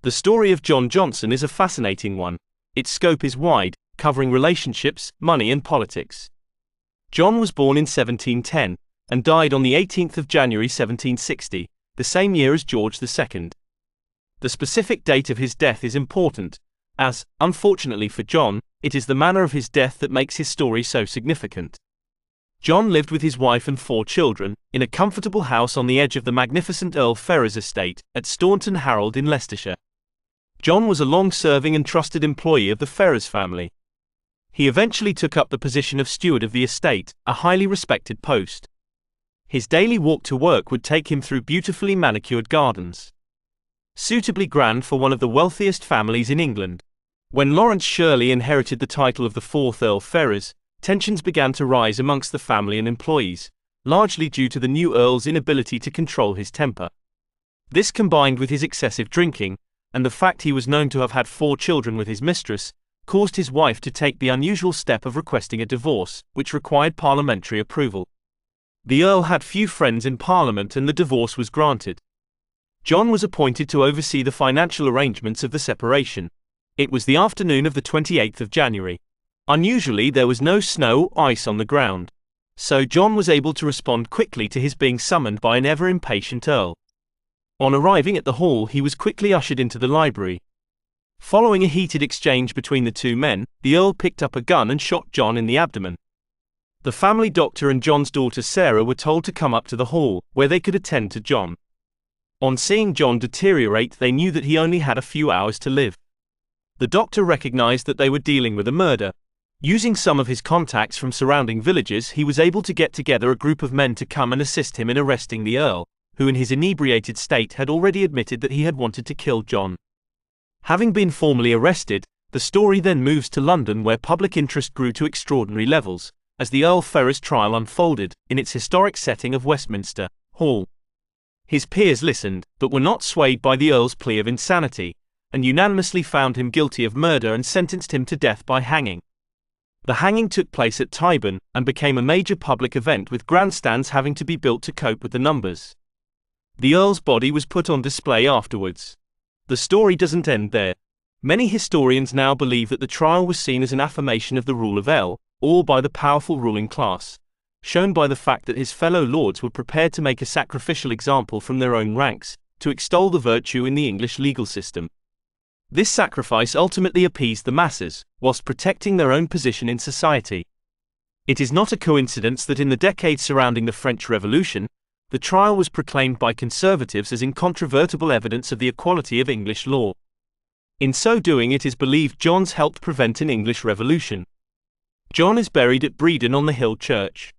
The story of John Johnson is a fascinating one. Its scope is wide, covering relationships, money and politics. John was born in 1710, and died on the 18th of January 1760, the same year as George II. The specific date of his death is important, as, unfortunately for John, it is the manner of his death that makes his story so significant. John lived with his wife and 4 children, in a comfortable house on the edge of the magnificent Earl Ferrers estate, at Staunton Harold in Leicestershire. John was a long-serving and trusted employee of the Ferrers family. He eventually took up the position of steward of the estate, a highly respected post. His daily walk to work would take him through beautifully manicured gardens, suitably grand for one of the wealthiest families in England. When Lawrence Shirley inherited the title of the 4th Earl Ferrers, tensions began to rise amongst the family and employees, largely due to the new Earl's inability to control his temper. This, combined with his excessive drinking, and the fact he was known to have had 4 children with his mistress, caused his wife to take the unusual step of requesting a divorce, which required parliamentary approval. The Earl had few friends in Parliament and the divorce was granted. John was appointed to oversee the financial arrangements of the separation. It was the afternoon of the 28th of January. Unusually, there was no snow or ice on the ground, so John was able to respond quickly to his being summoned by an ever-impatient Earl. On arriving at the hall, he was quickly ushered into the library. Following a heated exchange between the 2 men, the Earl picked up a gun and shot John in the abdomen. The family doctor and John's daughter Sarah were told to come up to the hall, where they could attend to John. On seeing John deteriorate, they knew that he only had a few hours to live. The doctor recognized that they were dealing with a murder. Using some of his contacts from surrounding villages, he was able to get together a group of men to come and assist him in arresting the Earl, who in his inebriated state had already admitted that he had wanted to kill John. Having been formally arrested, the story then moves to London, where public interest grew to extraordinary levels, as the Earl Ferrers trial unfolded, in its historic setting of Westminster Hall. His peers listened, but were not swayed by the Earl's plea of insanity, and unanimously found him guilty of murder and sentenced him to death by hanging. The hanging took place at Tyburn, and became a major public event, with grandstands having to be built to cope with the numbers. The Earl's body was put on display afterwards. The story doesn't end there. Many historians now believe that the trial was seen as an affirmation of the rule of Earl, all by the powerful ruling class, shown by the fact that his fellow lords were prepared to make a sacrificial example from their own ranks, to extol the virtue in the English legal system. This sacrifice ultimately appeased the masses, whilst protecting their own position in society. It is not a coincidence that in the decades surrounding the French Revolution, the trial was proclaimed by conservatives as incontrovertible evidence of the equality of English law. In so doing, it is believed John's helped prevent an English revolution. John is buried at Bredon on the Hill Church.